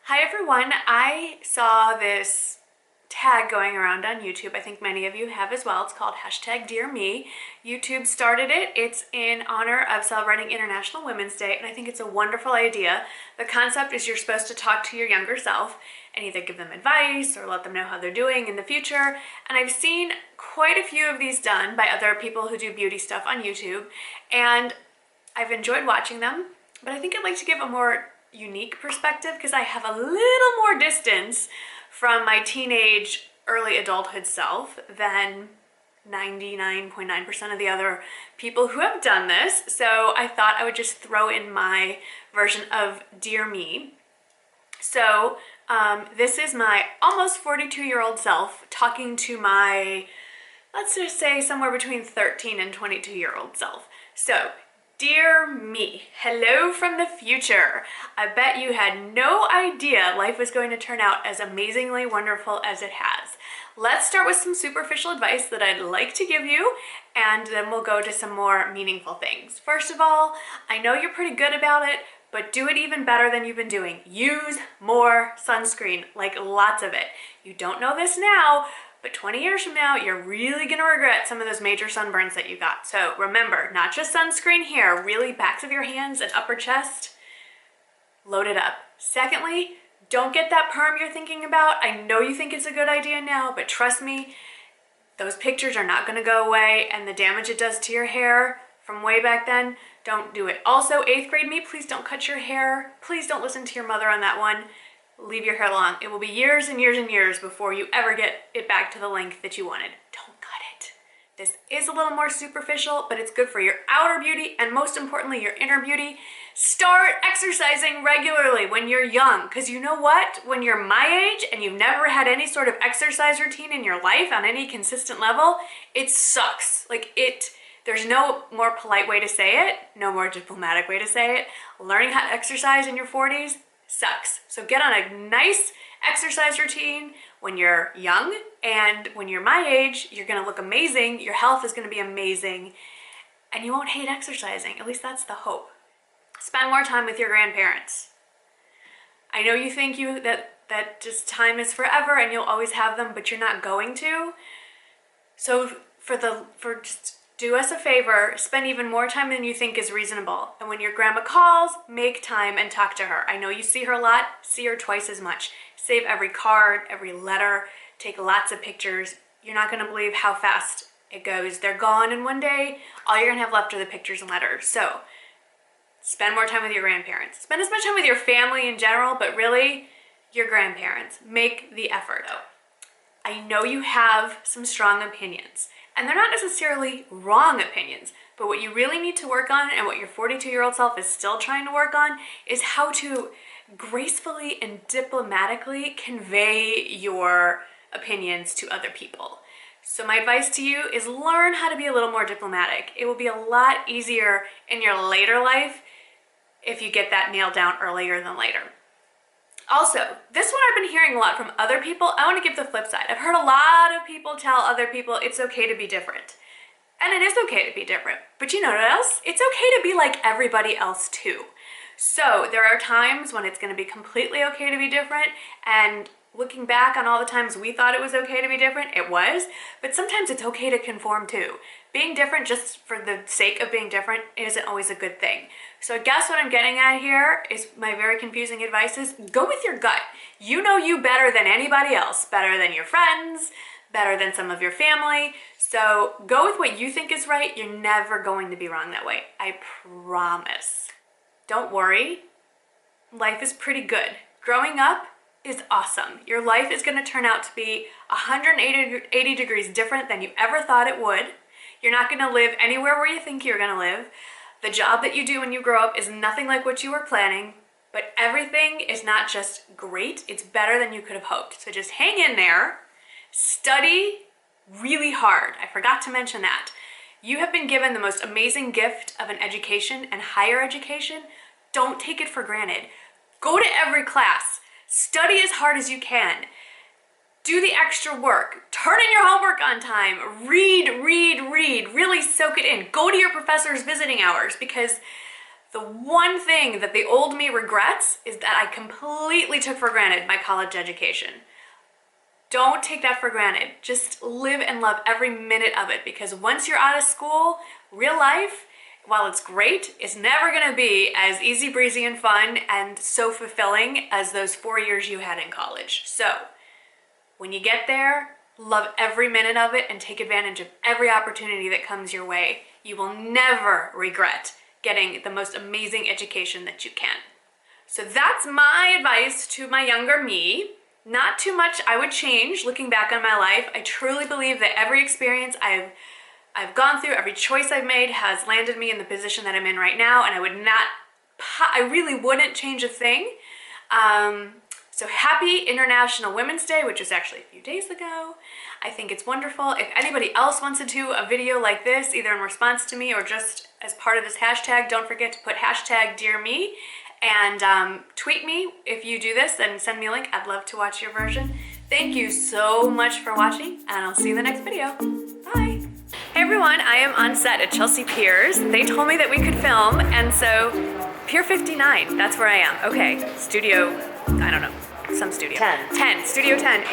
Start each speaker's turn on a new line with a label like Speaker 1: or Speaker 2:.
Speaker 1: Hi everyone, I saw this tag going around on YouTube. I think many of you have as well. It's called #DearMe. YouTube started it. It's in honor of celebrating International Women's Day, and I think it's a wonderful idea. The concept is you're supposed to talk to your younger self and either give them advice or let them know how they're doing in the future. And I've seen quite a few of these done by other people who do beauty stuff on YouTube, and I've enjoyed watching them, but I think I'd like to give a more unique perspective because I have a little more distance from my teenage, early adulthood self than 99.9% of the other people who have done this. So I thought I would just throw in my version of Dear Me. So this is my almost 42-year-old self talking to my, let's just say somewhere between 13 and 22-year-old self. So, dear me, hello from the future. I bet you had no idea life was going to turn out as amazingly wonderful as it has. Let's start with some superficial advice that I'd like to give you, and then we'll go to some more meaningful things. First of all, I know you're pretty good about it, but do it even better than you've been doing. Use more sunscreen, like lots of it. You don't know this now, but 20 years from now, you're really gonna regret some of those major sunburns that you got. So remember, not just sunscreen here, really backs of your hands and upper chest, load it up. Secondly, don't get that perm you're thinking about. I know you think it's a good idea now, but trust me, those pictures are not gonna go away, and the damage it does to your hair from way back then, don't do it. Also, 8th grade me, please don't cut your hair. Please don't listen to your mother on that one. Leave your hair long. It will be years and years and years before you ever get it back to the length that you wanted. Don't cut it. This is a little more superficial, but it's good for your outer beauty and most importantly, your inner beauty. Start exercising regularly when you're young, because you know what? When you're my age and you've never had any sort of exercise routine in your life on any consistent level, it sucks. There's no more polite way to say it, no more diplomatic way to say it. Learning how to exercise in your 40s sucks. So get on a nice exercise routine when you're young, and when you're my age, you're gonna look amazing, your health is gonna be amazing, and you won't hate exercising. At least that's the hope. Spend more time with your grandparents. I know you think that just time is forever and you'll always have them, but you're not going to. So just do us a favor, spend even more time than you think is reasonable. And when your grandma calls, make time and talk to her. I know you see her a lot, see her twice as much. Save every card, every letter, take lots of pictures. You're not gonna believe how fast it goes. They're gone in one day, all you're gonna have left are the pictures and letters. So, spend more time with your grandparents. Spend as much time with your family in general, but really, your grandparents. Make the effort. I know you have some strong opinions, and they're not necessarily wrong opinions, but what you really need to work on, and what your 42-year-old self is still trying to work on, is how to gracefully and diplomatically convey your opinions to other people. So my advice to you is learn how to be a little more diplomatic. It will be a lot easier in your later life if you get that nailed down earlier than later. Also, this one I've been hearing a lot from other people. I want to give the flip side. I've heard a lot of people tell other people it's okay to be different. And it is okay to be different. But you know what else? It's okay to be like everybody else too. So there are times when it's going to be completely okay to be different, and looking back on all the times we thought it was okay to be different, it was, but sometimes it's okay to conform too. Being different just for the sake of being different isn't always a good thing. So I guess what I'm getting at here is my very confusing advice is go with your gut. You know you better than anybody else, better than your friends, better than some of your family. So go with what you think is right. You're never going to be wrong that way. I promise. Don't worry. Life is pretty good. Growing up is awesome. Your life is going to turn out to be 180 degrees different than you ever thought it would. You're not going to live anywhere where you think you're going to live. The job that you do when you grow up is nothing like what you were planning, but everything is not just great, it's better than you could have hoped. So just hang in there, study really hard. I forgot to mention that. You have been given the most amazing gift of an education and higher education. Don't take it for granted. Go to every class. Study as hard as you can. Do the extra work. Turn in your homework on time. Read. Really soak it in. Go to your professor's visiting hours, because The one thing that the old me regrets is that I completely took for granted my college education. Don't take that for granted. Just live and love every minute of it, because once you're out of school, real life, while it's great, it's never gonna be as easy breezy and fun and so fulfilling as those 4 years you had in college. So when you get there, love every minute of it and take advantage of every opportunity that comes your way. You will never regret getting the most amazing education that you can. So that's my advice to my younger me. Not too much I would change looking back on my life. I truly believe that every experience I've gone through, every choice I've made has landed me in the position that I'm in right now, and I really wouldn't change a thing. So happy International Women's Day, which was actually a few days ago. I think it's wonderful. If anybody else wants to do a video like this, either in response to me or just as part of this hashtag, don't forget to put hashtag Dear Me and tweet me if you do this and send me a link. I'd love to watch your version. Thank you so much for watching, and I'll see you in the next video. Bye. Hey everyone, I am on set at Chelsea Piers. They told me that we could film, and so Pier 59, that's where I am. Okay, studio, I don't know, some studio.
Speaker 2: 10.
Speaker 1: 10, Studio 10.